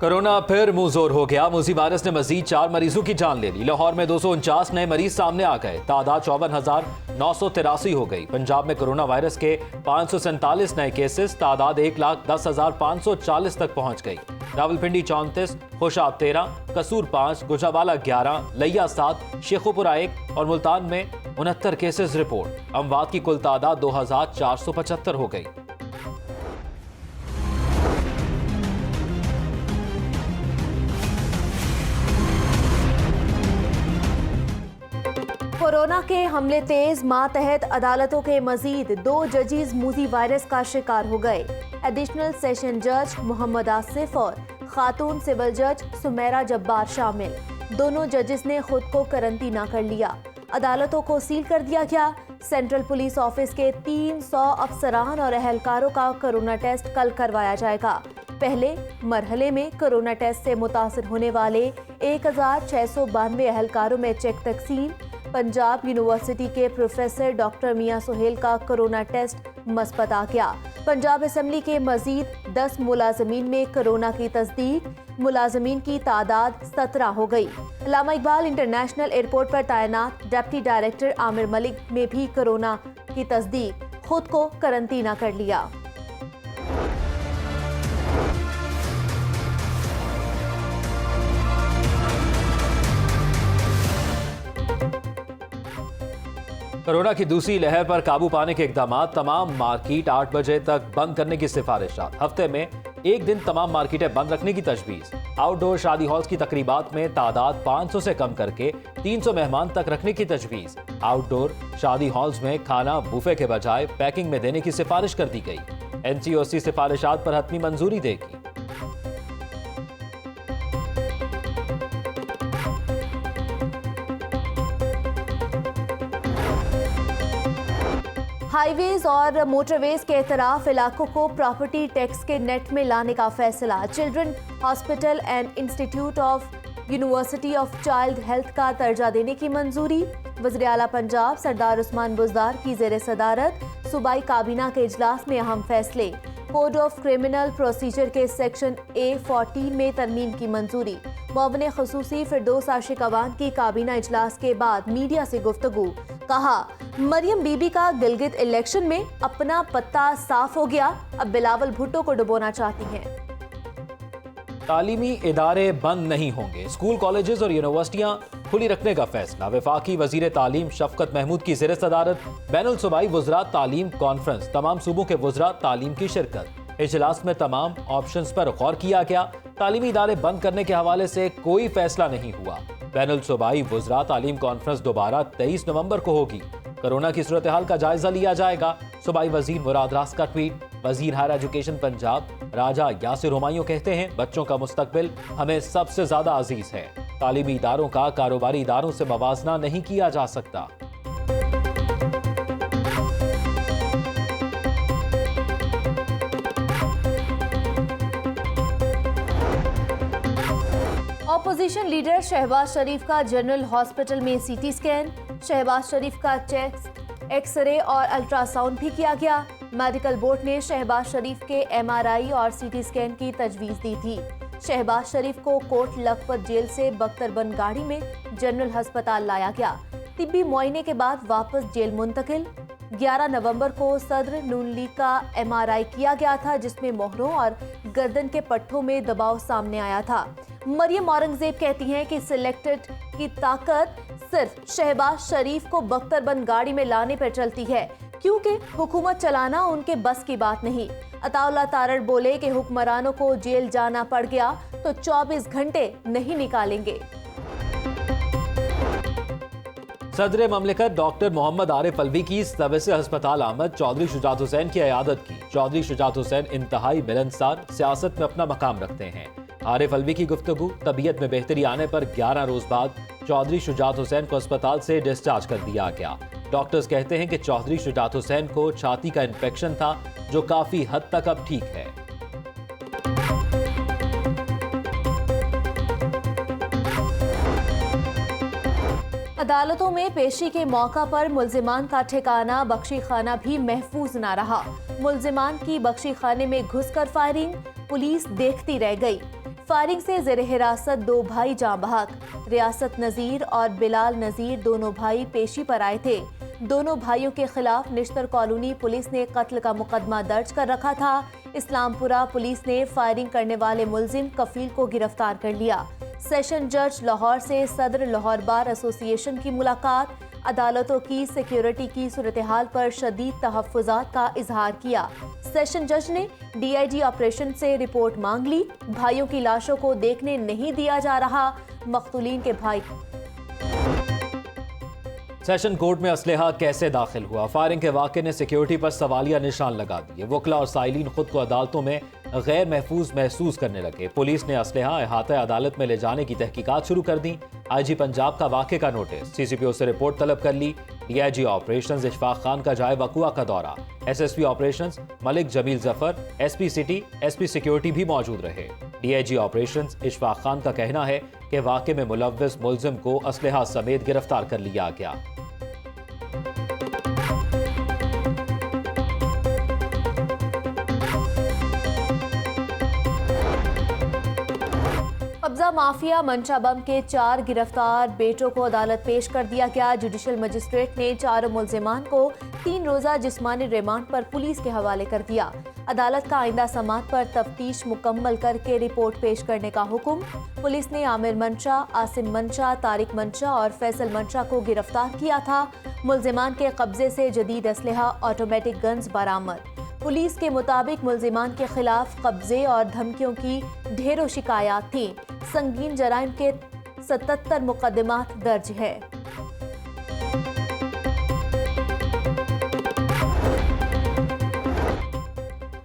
Corona फिर मुंहजोर हो गया। मूसी वायरस ने मजीद 4 मरीजों की जान ले ली। लाहौर में 249 नए मरीज सामने आ गए। तादाद 54,983 हो गई। पंजाब में कोरोना वायरस के 547 नए केसेस। तादाद 1,10,540 तक पहुंच गई। रावलपिंडी 34, खुशाब 13, कसूर 5, गुजरावाला 11, लिया 7, शेखुपुरा 1 और मुल्तान में 69 केसेस रिपोर्ट। अमवात की कुल तादाद 2,475 हो गई। कोरोना के हमले तेज मातहत अदालतों के मजीद 2 जजेस मूसी वायरस का शिकार हो गए। एडिशनल सेशन जज मोहम्मद आसिफ और खातून सिविल जज सुमेरा जब्बार शामिल। दोनों जजेस ने खुद को करंटीना कर लिया। अदालतों को सील कर दिया गया। सेंट्रल पुलिस ऑफिस के 300 अफसरान और अहलकारों का कोरोना टेस्ट कल करवाया जाएगा। पहले मरहले में कोरोना टेस्ट से मुतासर होने वाले 1,692 अहलकारों में चेक तकसीम। पंजाब यूनिवर्सिटी के प्रोफेसर डॉक्टर मियां सुहेल का कोरोना टेस्ट मस्बत आ गया। पंजाब असेंबली के मजीद 10 मुलाजमीन में कोरोना की तस्दीक। मुलाजमीन की तादाद 17 हो गई। अल्लामा इकबाल इंटरनेशनल एयरपोर्ट पर तैनात डिप्टी डायरेक्टर आमिर मलिक में भी कोरोना की तस्दीक। खुद को करंटीना कर लिया। कोरोना की दूसरी लहर पर काबू पाने के इकदाम। तमाम मार्केट 8 बजे तक बंद करने की सिफारिशात। हफ्ते में एक दिन तमाम मार्केटें बंद रखने की तजवीज। आउटडोर शादी हॉल्स की तकरीबात में तादाद 500 से कम करके 300 मेहमान तक रखने की तजवीज। आउटडोर शादी हॉल्स में खाना बुफे के बजाय पैकिंग में देने की सिफारिश कर दी गई। NCOC सिफारिशात पर हतमी मंजूरी देगी। हाईवेज और मोटरवेज के एतराफ इलाकों को प्रॉपर्टी टैक्स के नेट में लाने का फैसला। Children hospital and institute of university of child health का दर्जा देने की मंजूरी। वज़ीर आला पंजाब सरदार उस्मान बुज़दार की ज़ेर सदारत सूबाई काबीना के इजलास में अहम फैसले। कोड ऑफ क्रिमिनल प्रोसीजर के सेक्शन A14 में तरमीम की मंजूरी। मुअव्विन खुसूसी फिरदौस आशिक अवान की काबीना इजलास के बाद मीडिया से गुफ्तगू। कहा, मरियम बीबी का गिलगित इलेक्शन में अपना पत्ता साफ हो गया, अब बिलावल भुट्टो को डुबोना चाहती हैं। तालीमी इदारे बंद नहीं होंगे। स्कूल, कॉलेजेस और यूनिवर्सिटियां खुली रखने का फैसला। वफाकी वजीर तालीम शफकत महमूद की ज़ेर सदारत बैनुल सूबाई वुज़रा तालीम कॉन्फ्रेंस। तमाम सूबों के वुज़रा तालीम की शिरकत। इजलास में तमाम ऑप्शंस पर गौर किया गया। तालीमी इदारे बंद करने के हवाले से कोई फैसला नहीं हुआ। बैनुल सूबाई वुज़रा तालीम कॉन्फ्रेंस दोबारा 23 नवंबर को होगी। कोरोना की सूरत हाल का जायजा लिया जाएगा। सूबाई वजीर मुराद रास का ट्वीट। वजीर हायर एजुकेशन पंजाब राजा यासिर हुमायूं कहते हैं, बच्चों का मुस्तकबिल हमें सबसे ज्यादा अजीज है। तालीमी इदारों का कारोबारी इदारों से मवाजना नहीं किया जा सकता। ऑपोजिशन लीडर शहबाज शरीफ का जनरल हॉस्पिटल में CT स्कैन। शहबाज शरीफ का चेस्ट, एक्सरे और अल्ट्रासाउंड भी किया गया। मेडिकल बोर्ड ने शहबाज शरीफ के MRI और CT स्कैन की तजवीज़ दी थी। शहबाज शरीफ को कोट लखपत जेल से बख्तरबंद गाड़ी में जनरल हस्पताल लाया गया। तिब्बी मुआयने के बाद वापस जेल मुंतकिल। 11 नवंबर को सदर नून लीग का MRI किया गया था, जिसमें मोहरों और गर्दन के पट्टों में दबाव सामने आया था। मरियम औरंगजेब कहती हैं कि सिलेक्टेड की ताकत सिर्फ शहबाज शरीफ को बख्तरबंद गाड़ी में लाने पर चलती है, क्योंकि हुकूमत चलाना उनके बस की बात नहीं। अताउल्लाह तारड़ बोले कि हुक्मरानों को जेल जाना पड़ गया तो 24 घंटे नहीं निकालेंगे। सदर ममलिकत डॉक्टर मोहम्मद आरिफ अलवी की तबसे हस्पताल आमद। चौधरी शुजात हुसैन की अयादत की। चौधरी शुजात हुसैन इंतहाई मिलनसार, सियासत में अपना मकाम रखते हैं। आरिफ अलवी की गुफ्तगू। तबीयत में बेहतरी आने पर 11 रोज बाद चौधरी शुजात हुसैन को अस्पताल से डिस्चार्ज कर दिया गया। डॉक्टर्स कहते हैं कि चौधरी शुजात हुसैन को छाती का इन्फेक्शन था, जो काफी हद तक अब ठीक है। अदालतों में पेशी के मौका पर मुल्जिमान का ठिकाना बख्शी खाना भी महफूज न रहा। मुल्जिमान की बख्शी खाने में घुसकर फायरिंग, पुलिस देखती रह गई। फायरिंग से जेर हिरासत 2 भाई जाँ बहक। रियासत नज़ीर और बिलाल नज़ीर दोनों भाई पेशी पर आए थे। दोनों भाइयों के खिलाफ निश्तर कॉलोनी पुलिस ने कत्ल का मुकदमा दर्ज कर रखा था। इस्लामपुरा पुलिस ने फायरिंग करने वाले मुलजिम कफील को गिरफ्तार कर लिया। सेशन जज लाहौर से सदर लाहौर बार एसोसिएशन की मुलाकात। अदालतों की सिक्योरिटी की सूरत हाल पर शदीद तहफ़्फ़ुज़ात का इजहार किया। सेशन जज ने DIG ऑपरेशन से रिपोर्ट मांग ली। भाइयों की लाशों को देखने नहीं दिया जा रहा। मक़तूलीन के भाई सेशन कोर्ट में असलहा कैसे दाखिल हुआ? फायरिंग के वाक़े ने सिक्योरिटी पर सवालिया निशान लगा दिए। वकला और साइलिन खुद को अदालतों में गैर महफूज महसूस करने लगे। पुलिस ने असलहा अहाता अदालत में ले जाने की तहकीकात शुरू कर दी। IG पंजाब का वाक़े का नोटिस, CCPO से रिपोर्ट तलब कर ली। DIG ऑपरेशंस इशफाक खान का जाए वकुआ का दौरा। SSP operations Malik Jamil Zafar, SP city, SP security भी मौजूद रहे। DIG ऑपरेशंस इशफाक खान का कहना है कि वाक़े में मुलव्विस मुलजिम को असलहा समेत गिरफ्तार कर लिया गया। कब्जा माफिया मंशा बम के 4 गिरफ्तार बेटों को अदालत पेश कर दिया गया। जुडिशल मजिस्ट्रेट ने 4 मुलजिमान को 3 रोज़ा जिस्मानी रिमांड पर पुलिस के हवाले कर दिया। अदालत का आइंदा समात पर तफ्तीश मुकम्मल करके रिपोर्ट पेश करने का हुक्म। पुलिस ने आमिर मंशा, आसिम मंशा, तारिक मंशा और फैसल मंशा को गिरफ्तार किया था। मुलजिमान के कब्जे से जदीद असलहा, ऑटोमेटिक गन्स बरामद। पुलिस के मुताबिक मुलजिमान के खिलाफ कब्जे और धमकियों की ढेरों शिकायत थी। संगीन जराइम के 77 मुकदमात दर्ज है।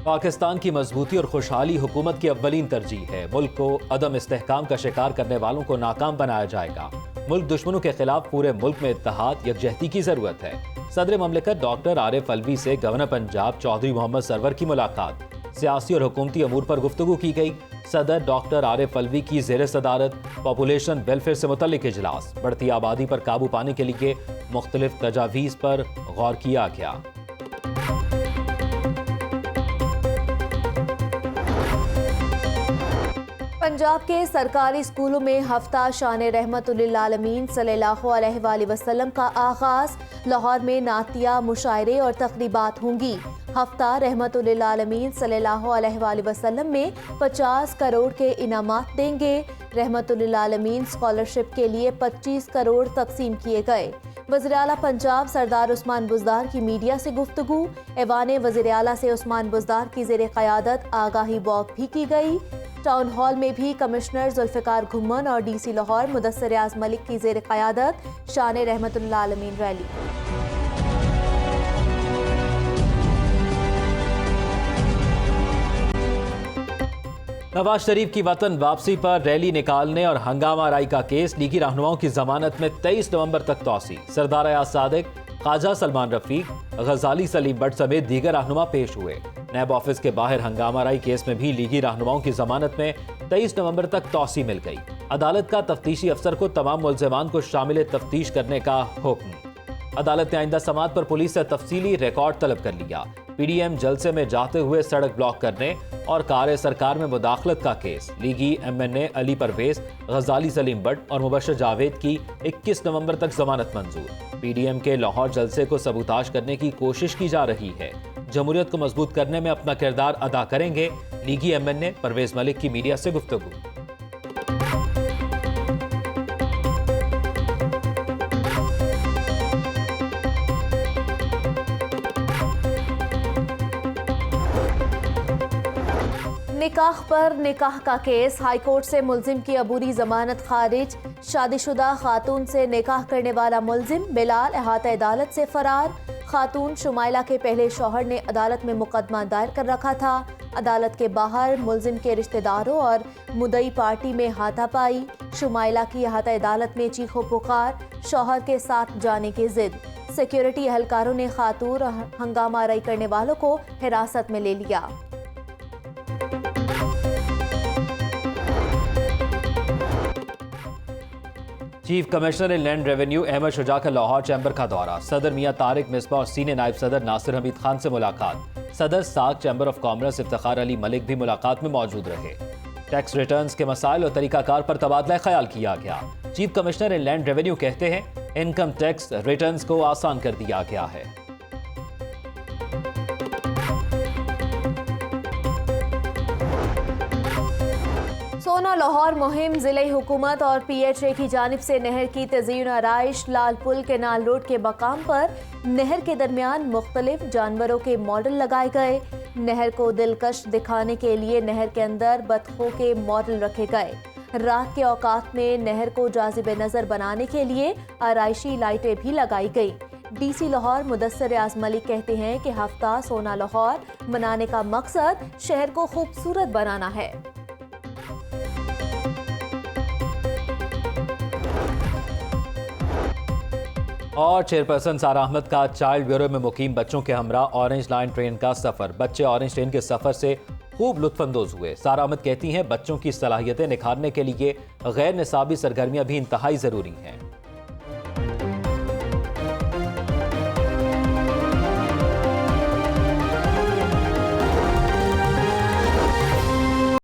पाकिस्तान की मजबूती और खुशहाली हुकूमत की अव्वलीन तरजीह है। मुल्क को अदम इस्तेहकाम का शिकार करने वालों को नाकाम बनाया जाएगा। मुल्क दुश्मनों के खिलाफ पूरे मुल्क में इत्तेहाद यकजहती की जरूरत है। सदर ममलिकत डॉक्टर आरिफ अलवी से गवर्नर पंजाब चौधरी मोहम्मद सरवर की मुलाकात। सियासी और हुकूमती अमूर पर गुफ्तगू की गई। सदर डॉक्टर आरिफ अलवी की ज़ेर सदारत पॉपुलेशन वेलफेयर से मुतल्लिक इजलास। बढ़ती आबादी पर काबू पाने के लिए मुख्तलिफ तजावीज़ पर गौर किया गया। पंजाब के सरकारी स्कूलों में हफ्ता शान रहमतुल्लिल आलमीन सल्लल्लाहु अलैहि वसल्लम का आगाज। लाहौर में नातिया, मुशायरे और तकरीबात होंगी। हफ्ता रहमतुल्लिल आलमीन सल्लल्लाहु अलैहि वसल्लम में 50 करोड़ के इनामात देंगे। रहमतुल्लिल आलमीन स्कॉलरशिप के लिए 25 करोड़ तकसीम किए गए। वज़ीर आला पंजाब सरदार उस्मान बुज़दार की मीडिया से गुफ्तगू। ऐवान वज़ीर आला से उस्मान बुज़दार की ज़ेर क़यादत आगाही वॉक भी की गई। टाउन हॉल में भी कमिश्नर जुल्फ़िकार घुम्मन और DC लाहौर मुदस्सिर रियाज मलिक की ज़ेर क़यादत शान रहमतुल्लिल आलमीन रैली। नवाज शरीफ की वतन वापसी पर रैली निकालने और हंगामा राई का केस, लीगी रहनुमाओं की जमानत में 23 नवंबर तक तौसी। सरदार अयाज सादिक, ख्वाजा सलमान रफीक, गजाली सलीम भट्ट समेत दीगर रहनुमा पेश हुए। नैब ऑफिस के बाहर हंगामा राई केस में भी लीगी रहनुमाओं की जमानत में 23 नवंबर तक तौसी मिल गई। अदालत का तफ्तीशी अफसर को तमाम मुल्ज़िमान को शामिल तफ्तीश करने का हुक्म। अदालत ने आइंदा समात पर पुलिस से तफसीली रिकॉर्ड तलब कर लिया। PDM जलसे में जाते हुए सड़क ब्लॉक करने और कार सरकार में मुदाखलत का केस। लीगी MNA अली परवेज, गजाली सलीम भट्ट और मुबशर जावेद की 21 नवंबर तक जमानत मंजूर। PDM के लाहौर जलसे को सबूताज करने की कोशिश की जा रही है। जमहूरियत को मजबूत करने में अपना किरदार अदा करेंगे। लीगी MNA परवेज मलिक की मीडिया से गुफ्तगू। निकाह पर निकाह का केस। हाईकोर्ट से मुलजिम की अबूरी जमानत खारिज। शादीशुदा खातून से निकाह करने वाला मुलजिम बिलाल अहाता अदालत से फरार। खातून शुमाइला के पहले शौहर ने अदालत में मुकदमा दायर कर रखा था। अदालत के बाहर मुलजिम के रिश्तेदारों और मुदई पार्टी में हाथापाई। शुमाइला की अहाता अदालत में चीखो पुकार, शौहर के साथ जाने की जिद। सिक्योरिटी एहलकारों ने खातून हंगामा राई करने वालों को हिरासत में ले लिया। Chief commissioner land revenue Ahmad Shuja का लाहौर चैम्बर का दौरा। सदर मियां तारिक मिसबा और सीनियर नायब सदर नासिर हमीद खान से मुलाकात। सदर साग chamber of commerce Iftikhar Ali Malik भी मुलाकात में मौजूद रहे। टैक्स रिटर्न्स के मसाइल और तरीकाकार पर तबादला ख्याल किया गया। चीफ कमिश्नर इनलैंड रेवेन्यू कहते हैं इनकम टैक्स रिटर्न्स को आसान कर दिया गया है। सोना लाहौर मुहिम जिले हुकूमत और PHA की जानिब से नहर की तज़यीन आराइश लाल पुल केनाल रोड के मकाम पर नहर के दरमियान मुख्तलिफ जानवरों के मॉडल लगाए गए। नहर को दिलकश दिखाने के लिए नहर के अंदर बतखों के मॉडल रखे गए। रात के औकात में नहर को जाज़िब नज़र बनाने के लिए आराइशी लाइटें भी लगाई गई। DC लाहौर मुदस्सिर रियाज मलिक कहते हैं कि हफ्ता सोना लाहौर मनाने का मकसद शहर को खूबसूरत बनाना है। और चेयरपर्सन सारा अहमद का चाइल्ड ब्यूरो में मुकीम बच्चों के हमरा ऑरेंज लाइन ट्रेन का सफर। बच्चे ऑरेंज ट्रेन के सफर से खूब लुत्फानंदोज हुए। सारा अहमद कहती हैं बच्चों की सलाहियतें निखारने के लिए गैर निसाबी सरगर्मियां भी इंतहाई जरूरी हैं।